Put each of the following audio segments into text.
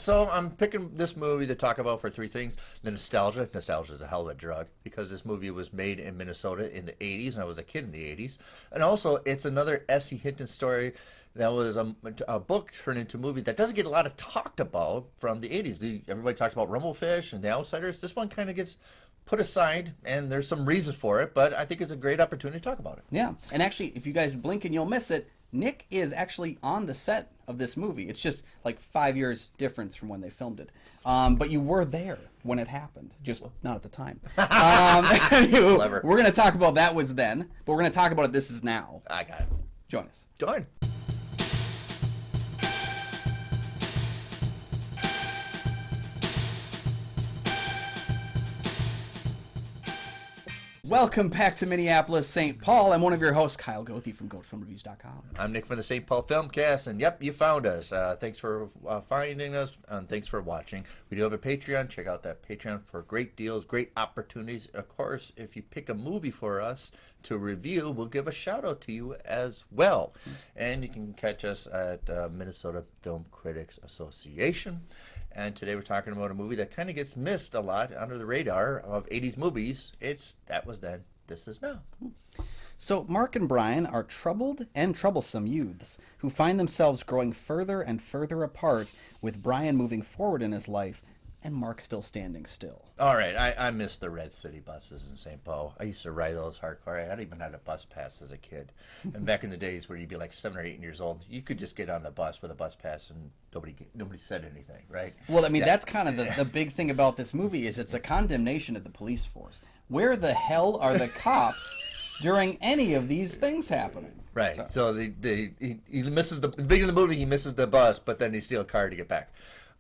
so I'm picking this movie to talk about for three things. The nostalgia. Nostalgia is a hell of a drug because this movie was made in Minnesota in the 80s, and I was a kid in the 80s. And also, it's another S.E. Hinton story that was a book turned into a movie that doesn't get a lot of talked about from the 80s. Everybody talks about Rumblefish and The Outsiders. This one kind of gets put aside, and there's some reasons for it, but I think it's a great opportunity to talk about it. Yeah, and actually, if you guys blink and you'll miss it, Nick is actually on the set of this movie. It's just like 5 years difference from when they filmed it. But you were there when it happened, just not at the time. We're going to talk about That Was Then, but we're going to talk about it This Is Now. I got it. Join us. Join. Welcome back to Minneapolis, St. Paul. I'm one of your hosts, Kyle Goethe from GoatFilmReviews.com. I'm Nick from the St. Paul Filmcast, and yep, you found us. Thanks for finding us, and thanks for watching. We do have a Patreon. Check out that Patreon for great deals, great opportunities. Of course, if you pick a movie for us to review, we'll give a shout-out to you as well. And you can catch us at Minnesota Film Critics Association. And today we're talking about a movie that kind of gets missed a lot under the radar of 80s movies. It's That Was Then, This Is Now. So Mark and Brian are troubled and troublesome youths who find themselves growing further and further apart, with Brian moving forward in his life and Mark still standing still. All right, I miss the Red City buses in St. Paul. I used to ride those hardcore. I even had a bus pass as a kid. And back in the days where you'd be like 7 or 8 years old, you could just get on the bus with a bus pass and nobody said anything, right? Well, I mean, that's kind of the big thing about this movie is it's a condemnation of the police force. Where the hell are the cops during any of these things happening? Right. So he misses the beginning of the movie. He misses the bus, but then he steals a car to get back.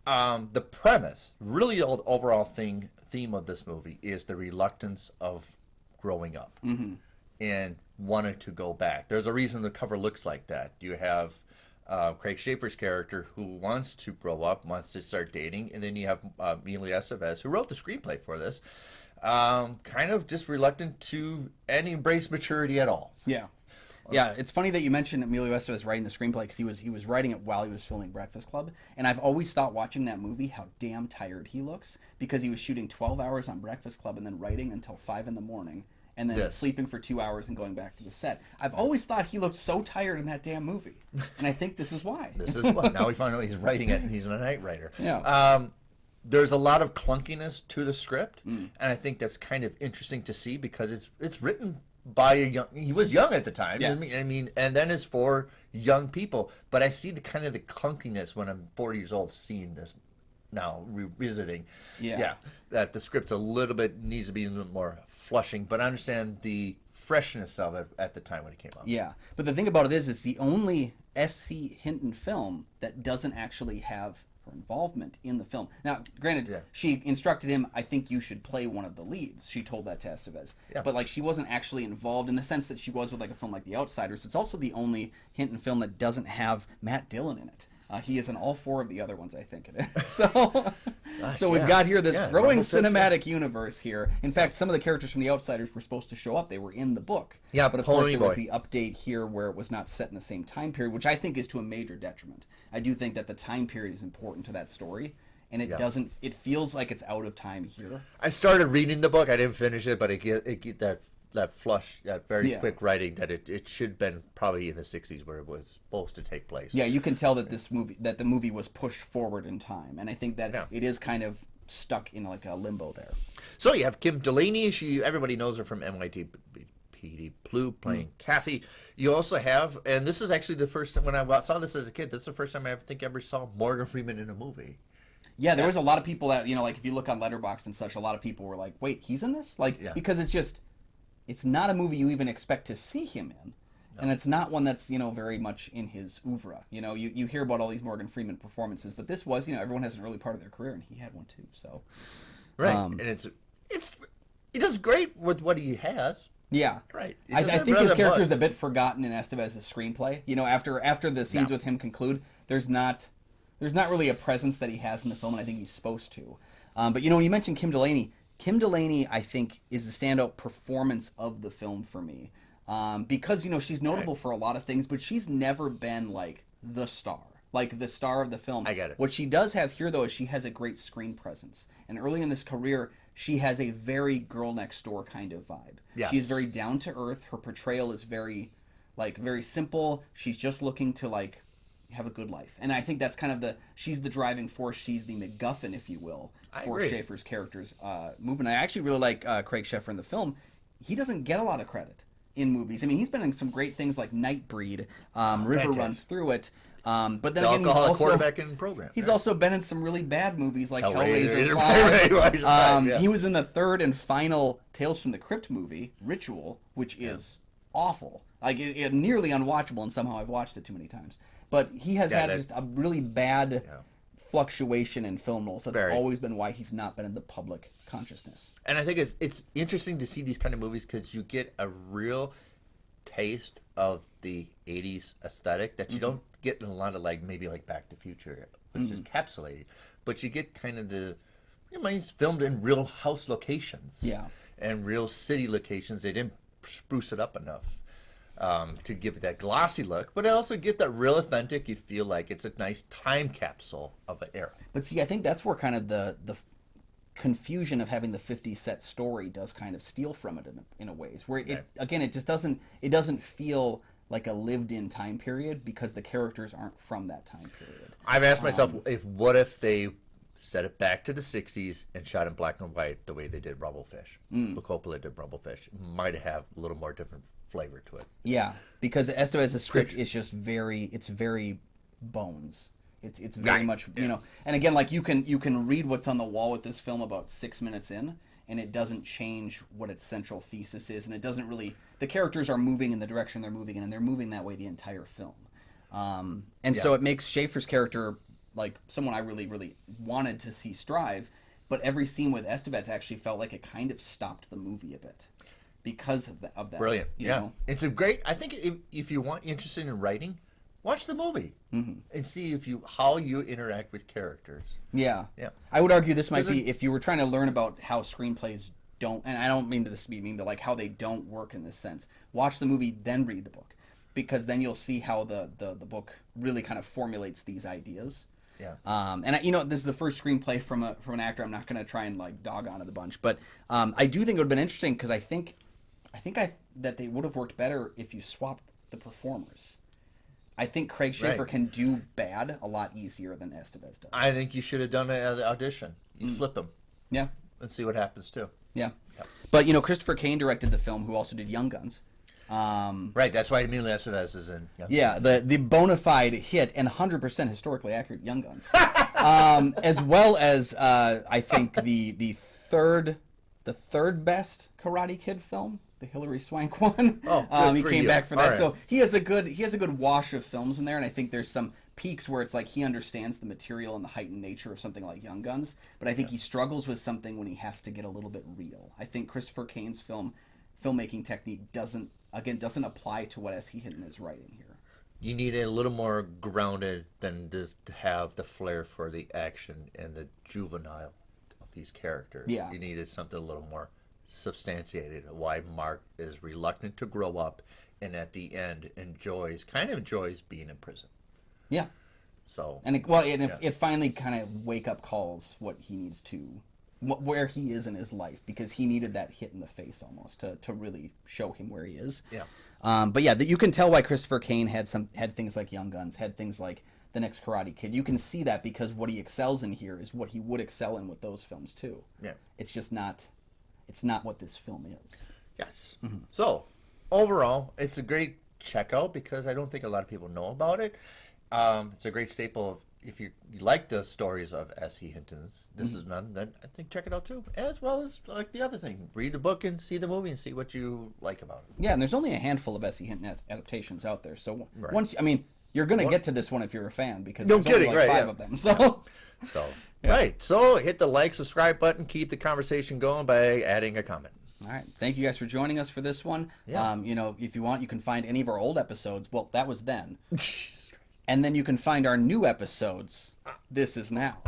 The premise, really the overall theme of this movie is the reluctance of growing up and wanting to go back. There's a reason the cover looks like that. You have Craig Schaefer's character who wants to grow up, wants to start dating, and then you have Emilio Estevez, who wrote the screenplay for this, kind of just reluctant to embrace maturity at all. Yeah. Yeah, it's funny that you mentioned Emilio Estevez writing the screenplay because he was writing it while he was filming Breakfast Club, and I've always thought watching that movie how damn tired he looks because he was shooting 12 hours on Breakfast Club and then writing until 5 in the morning and then sleeping for 2 hours and going back to the set. I've always thought he looked so tired in that damn movie, and I think this is why. This is why. Now we find out he's writing it and he's a night writer. Yeah. There's a lot of clunkiness to the script, and I think that's kind of interesting to see because it's written by he was young at the time. Yeah. I mean, and then it's for young people. But I see the kind of the clunkiness when I'm 40 years old seeing this now, revisiting. Yeah. That the script's a little bit, needs to be a little more flushing, but I understand the freshness of it at the time when it came out. Yeah. But the thing about it is it's the only S.C. Hinton film that doesn't actually have her involvement in the film. Now, granted, she instructed him, I think you should play one of the leads. She told that to Estevez. Yeah. But like she wasn't actually involved in the sense that she was with like a film like The Outsiders. It's also the only Hinton film that doesn't have Matt Dillon in it. He is in all 4 of the other ones, I think it is. So we've got here this growing cinematic universe here. In fact, some of the characters from The Outsiders were supposed to show up. They were in the book. Yeah, but of course there was the update here where it was not set in the same time period, which I think is to a major detriment. I do think that the time period is important to that story, and it doesn't. It feels like it's out of time here. I started reading the book. I didn't finish it, but it get that flush, that very quick writing that it should have been probably in the 60s where it was supposed to take place. Yeah, you can tell that the movie was pushed forward in time, and I think that it is kind of stuck in like a limbo there. So you have Kim Delaney. Everybody knows her from NYPD Blue playing Kathy. You also have, and this is actually the first time when I saw this as a kid, this is the first time I ever saw Morgan Freeman in a movie. Yeah, there was a lot of people that, like if you look on Letterboxd and such, a lot of people were like, wait, he's in this? Because it's not a movie you even expect to see him in. No. And it's not one that's, very much in his oeuvre. You hear about all these Morgan Freeman performances, but this was, everyone has an early part of their career, and he had one too. So, right, and he does great with what he has. Yeah, right. I think his character is a bit forgotten in Estevez's screenplay. After the scenes with him conclude, there's not really a presence that he has in the film, and I think he's supposed to. But when you mentioned Kim Delaney, I think, is the standout performance of the film for me. Because, she's notable for a lot of things, but she's never been, like, the star. like the star of the film. I get it. What she does have here, though, is she has a great screen presence. And early in this career, she has a very girl next door kind of vibe. Yes. She's very down to earth. Her portrayal is very simple. She's just looking to like have a good life. And I think that's kind of she's the driving force. She's the MacGuffin, if you will, for Schaefer's character's movement. I actually really like Craig Sheffer in the film. He doesn't get a lot of credit in movies. I mean, he's been in some great things like Nightbreed, River Runs Through It. But then the again, he's alcoholic also quarterback in program. He's also been in some really bad movies like Hellraiser. Hellraiser. He was in the third and final Tales from the Crypt movie, Ritual, which is awful. Like it nearly unwatchable, and somehow I've watched it too many times. But he has had just a really bad fluctuation in film roles. That's always been why he's not been in the public consciousness. And I think it's interesting to see these kind of movies because you get a real taste of the 80s aesthetic that you don't get in a lot of maybe Back to the Future, which is encapsulated. But you get kind of it's filmed in real house locations. Yeah. And real city locations. They didn't spruce it up enough. To give it that glossy look, but also get that real authentic. You feel like it's a nice time capsule of an era. But see, I think that's where kind of the confusion of having the 50s set story does kind of steal from it in a ways. Where it just doesn't feel like a lived-in time period because the characters aren't from that time period. I've asked myself, what if they set it back to the 60s and shot in black and white the way they did Rumblefish? Coppola did Rumblefish. Might have a little more different flavor to it. Yeah, because Estevez's script is just very bones. It's very much, and again, like you can read what's on the wall with this film about 6 minutes in, and it doesn't change what its central thesis is, and it doesn't really, the characters are moving in the direction they're moving in, and they're moving that way the entire film. So it makes Schaefer's character like someone I really, really wanted to see strive, but every scene with Estevez actually felt like it kind of stopped the movie a bit because of that. Brilliant. You know? It's a great, I think if you want interested in writing, watch the movie and see how you interact with characters. Yeah. I would argue this might be, if you were trying to learn about how screenplays don't, and I don't mean to this to be mean, but like how they don't work in this sense, watch the movie, then read the book. Because then you'll see how the book really kind of formulates these ideas. Yeah. And this is the first screenplay from an actor. I'm not going to try and like dog on it a bunch, but I do think it would have been interesting because I think that they would have worked better if you swapped the performers. I think Craig Schaefer can do bad a lot easier than Estevez does. I think you should have done an audition. You flip them. Yeah. And see what happens too. Yeah. But Christopher Kane directed the film, who also did Young Guns. That's why Emilio Estevez is in Young Guns. The bona fide hit and 100% historically accurate Young Guns. As well as I think the third best Karate Kid film, the Hilary Swank one. He came back for that. Right. So he has a good wash of films in there, and I think there's some peaks where it's like he understands the material and the heightened nature of something like Young Guns, but I think he struggles with something when he has to get a little bit real. I think Christopher Kane's filmmaking technique doesn't apply to what S.E. Hinton is writing here. You need it a little more grounded than just to have the flair for the action and the juvenile of these characters. Yeah. You needed something a little more substantiated. Why Mark is reluctant to grow up and at the end enjoys being in prison. Yeah. So. And it finally kind of wake up calls what he needs to, where he is in his life, because he needed that hit in the face almost to really show him where he is. Yeah. But you can tell why Christopher Kane had things like Young Guns, had things like The Next Karate Kid. You can see that because what he excels in here is what he would excel in with those films too. Yeah. It's just not. It's not what this film is. Yes. Mm-hmm. So overall, it's a great checkout because I don't think a lot of people know about it. It's a great staple of, if you like the stories of S.E. Hinton's, this is none, then I think check it out too. As well as like the other thing, read the book and see the movie and see what you like about it. Yeah, and there's only a handful of S.E. Hinton adaptations out there, so once you're going to get to this one if you're a fan because there's only like 5 of them. So right. So hit the like, subscribe button, keep the conversation going by adding a comment. All right. Thank you guys for joining us for this one. Yeah. If you want, you can find any of our old episodes. Well, that was then. And then you can find our new episodes. This is now.